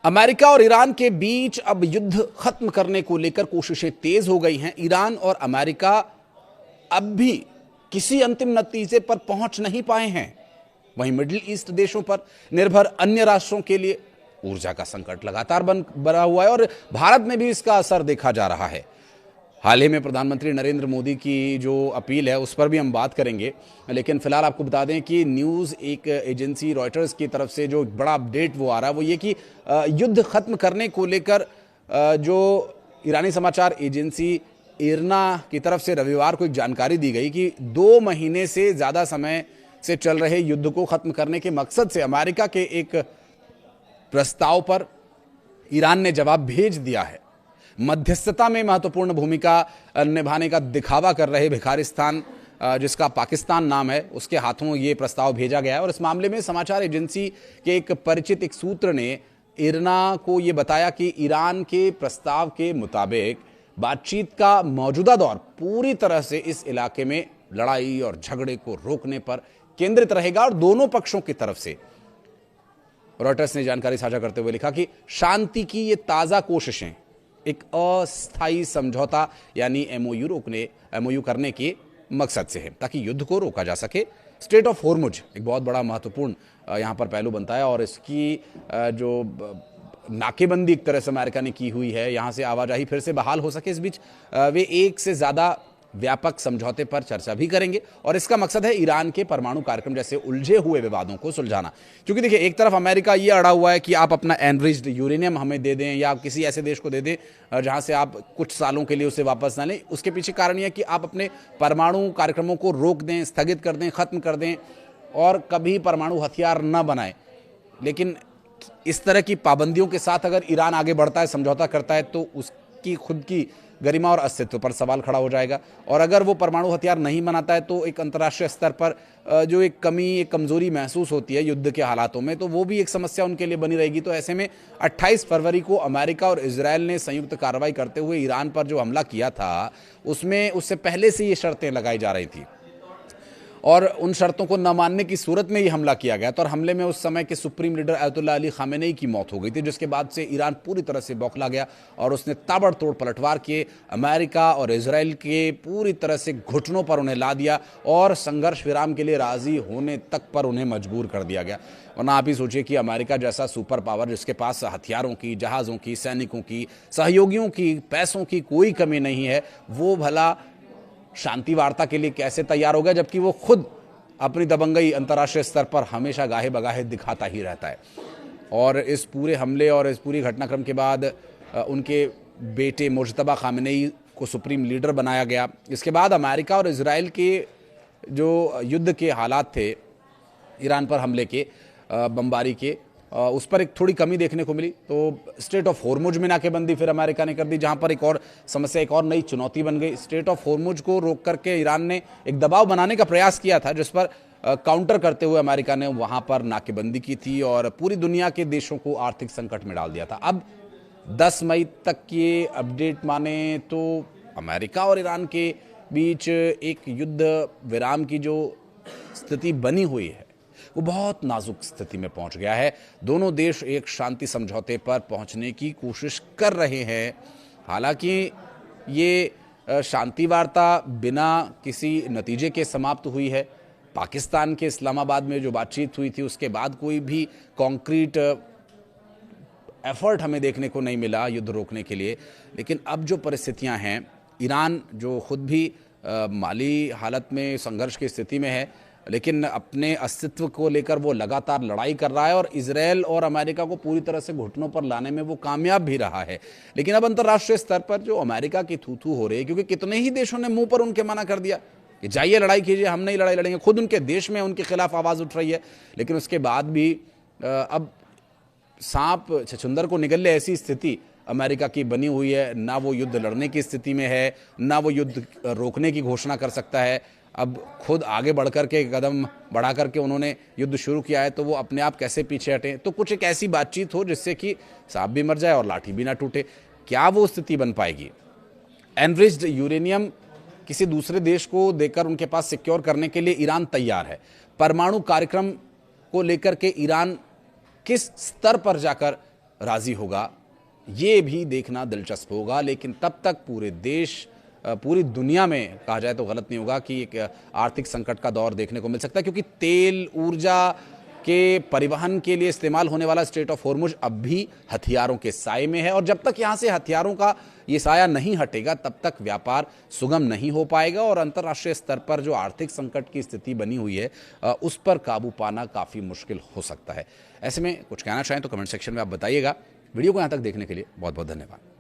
America और Iran के बीच अब युद्ध खत्म करने को लेकर कोशिशें तेज हो गई हैं। ईरान और अमेरिका अब भी किसी अंतिम नतीजे पर पहुंच नहीं पाए हैं। वहीं मिडिल ईस्ट देशों पर निर्भर अन्य राष्ट्रों के लिए ऊर्जा का संकट लगातार बना हुआ है और भारत में भी इसका असर देखा जा रहा है। हाल ही में प्रधानमंत्री नरेंद्र मोदी की जो अपील है उस पर भी हम बात करेंगे, लेकिन फिलहाल आपको बता दें कि न्यूज़ एक एजेंसी रॉयटर्स की तरफ से जो बड़ा अपडेट वो आ रहा है वो ये कि युद्ध खत्म करने को लेकर जो ईरानी समाचार एजेंसी इरना की तरफ से रविवार को एक जानकारी दी गई कि 2 महीने से ज़्यादा समय से चल रहे युद्ध को खत्म करने के मकसद से अमेरिका के एक प्रस्ताव पर ईरान ने जवाब भेज दिया है। मध्यस्थता में महत्वपूर्ण भूमिका निभाने का दिखावा कर रहे भिखारिस्तान, जिसका पाकिस्तान नाम है, उसके हाथों ये प्रस्ताव भेजा गया है। और इस मामले में समाचार एजेंसी के एक परिचित एक सूत्र ने इरना को ये बताया कि ईरान के प्रस्ताव के मुताबिक बातचीत का मौजूदा दौर पूरी तरह से इस इलाके में लड़ाई और झगड़े को रोकने पर केंद्रित रहेगा। और दोनों पक्षों की तरफ से रॉयटर्स ने जानकारी साझा करते हुए लिखा कि शांति की ये ताज़ा कोशिशें एक अस्थायी समझौता यानी एमओयू करने के मकसद से है ताकि युद्ध को रोका जा सके। स्ट्रेट ऑफ होर्मुज एक बहुत बड़ा महत्वपूर्ण यहाँ पर पहलू बनता है और इसकी जो नाकेबंदी एक तरह से अमेरिका ने की हुई है, यहाँ से आवाजाही फिर से बहाल हो सके, इस बीच वे एक से ज़्यादा व्यापक समझौते पर चर्चा भी करेंगे। और इसका मकसद है ईरान के परमाणु कार्यक्रम जैसे उलझे हुए विवादों को सुलझाना। क्योंकि देखिए, एक तरफ अमेरिका ये अड़ा हुआ है कि आप अपना एनरिच्ड यूरेनियम हमें दे दें या किसी ऐसे देश को दे दें जहां से आप कुछ सालों के लिए उसे वापस ना लें। उसके पीछे कारण यह है कि आप अपने परमाणु कार्यक्रमों को रोक दें, स्थगित कर दें, खत्म कर दें और कभी परमाणु हथियार न बनाएं। लेकिन इस तरह की पाबंदियों के साथ अगर ईरान आगे बढ़ता है, समझौता करता है, तो उसकी खुद की गरिमा और अस्तित्व पर सवाल खड़ा हो जाएगा। और अगर वो परमाणु हथियार नहीं बनाता है तो एक अंतर्राष्ट्रीय स्तर पर जो एक कमी, एक कमजोरी महसूस होती है युद्ध के हालातों में, तो वो भी एक समस्या उनके लिए बनी रहेगी। तो ऐसे में 28 फरवरी को अमेरिका और इजरायल ने संयुक्त कार्रवाई करते हुए ईरान पर जो हमला किया था उसमें उससे पहले से ये शर्तें लगाई जा रही थी और उन शर्तों को न मानने की सूरत में ये हमला किया गया था। और हमले में उस समय के सुप्रीम लीडर अयतुल्ला अली खामेनेई की मौत हो गई थी, जिसके बाद से ईरान पूरी तरह से बौखला गया और उसने ताबड़तोड़ पलटवार किए, अमेरिका और इजराइल के पूरी तरह से घुटनों पर उन्हें ला दिया और संघर्ष विराम के लिए राजी होने तक पर उन्हें मजबूर कर दिया गया। वरना आप ही सोचिए कि अमेरिका जैसा सुपर पावर जिसके पास हथियारों की, जहाज़ों की, सैनिकों की, सहयोगियों की, पैसों की कोई कमी नहीं है, वो भला शांति वार्ता के लिए कैसे तैयार हो गया, जबकि वो खुद अपनी दबंगई अंतर्राष्ट्रीय स्तर पर हमेशा गाहे बगाहे दिखाता ही रहता है। और इस पूरे हमले और इस पूरी घटनाक्रम के बाद उनके बेटे मुज्तबा खामेनेई को सुप्रीम लीडर बनाया गया। इसके बाद अमेरिका और इजराइल के जो युद्ध के हालात थे, ईरान पर हमले के, बमबारी के, उस पर एक थोड़ी कमी देखने को मिली। तो स्ट्रेट ऑफ होर्मुज में नाकेबंदी फिर अमेरिका ने कर दी, जहां पर एक और समस्या, एक और नई चुनौती बन गई। स्ट्रेट ऑफ होर्मुज को रोक करके ईरान ने एक दबाव बनाने का प्रयास किया था, जिस पर काउंटर करते हुए अमेरिका ने वहां पर नाकेबंदी की थी और पूरी दुनिया के देशों को आर्थिक संकट में डाल दिया था। अब 10 मई तक ये अपडेट माने तो अमेरिका और ईरान के बीच एक युद्ध विराम की जो स्थिति बनी हुई है वो बहुत नाजुक स्थिति में पहुंच गया है। दोनों देश एक शांति समझौते पर पहुंचने की कोशिश कर रहे हैं। हालांकि ये शांति वार्ता बिना किसी नतीजे के समाप्त हुई है। पाकिस्तान के इस्लामाबाद में जो बातचीत हुई थी उसके बाद कोई भी कॉन्क्रीट एफर्ट हमें देखने को नहीं मिला युद्ध रोकने के लिए। लेकिन अब जो परिस्थितियां हैं, ईरान जो खुद भी माली हालत में संघर्ष की स्थिति में है, लेकिन अपने अस्तित्व को लेकर वो लगातार लड़ाई कर रहा है और इजरायल और अमेरिका को पूरी तरह से घुटनों पर लाने में वो कामयाब भी रहा है। लेकिन अब अंतर्राष्ट्रीय स्तर पर जो अमेरिका की थू-थू हो रही है, क्योंकि कितने ही देशों ने मुंह पर उनके मना कर दिया कि जाइए लड़ाई कीजिए, हम नहीं लड़ाई लड़ेंगे। खुद उनके देश में उनके खिलाफ आवाज़ उठ रही है। लेकिन उसके बाद भी अब सांप छछूंदर को निगल ले ऐसी स्थिति अमेरिका की बनी हुई है। ना वो युद्ध लड़ने की स्थिति में है, ना वो युद्ध रोकने की घोषणा कर सकता है। अब खुद आगे बढ़ कर के कदम बढ़ा करके उन्होंने युद्ध शुरू किया है, तो वो अपने आप कैसे पीछे हटें। तो कुछ एक ऐसी बातचीत हो जिससे कि सांप भी मर जाए और लाठी भी ना टूटे। क्या वो स्थिति बन पाएगी? एनरिच्ड यूरेनियम किसी दूसरे देश को देकर उनके पास सिक्योर करने के लिए ईरान तैयार है। परमाणु कार्यक्रम को लेकर के ईरान किस स्तर पर जाकर राजी होगा, ये भी देखना दिलचस्प होगा। लेकिन तब तक पूरे देश, पूरी दुनिया में कहा जाए तो गलत नहीं होगा कि एक आर्थिक संकट का दौर देखने को मिल सकता है, क्योंकि तेल, ऊर्जा के परिवहन के लिए इस्तेमाल होने वाला स्ट्रेट ऑफ हॉर्मुज अब भी हथियारों के साए में है। और जब तक यहां से हथियारों का ये साया नहीं हटेगा, तब तक व्यापार सुगम नहीं हो पाएगा और अंतर्राष्ट्रीय स्तर पर जो आर्थिक संकट की स्थिति बनी हुई है उस पर काबू पाना काफ़ी मुश्किल हो सकता है। ऐसे में कुछ कहना चाहें तो कमेंट सेक्शन में आप बताइएगा। वीडियो को यहाँ तक देखने के लिए बहुत बहुत धन्यवाद।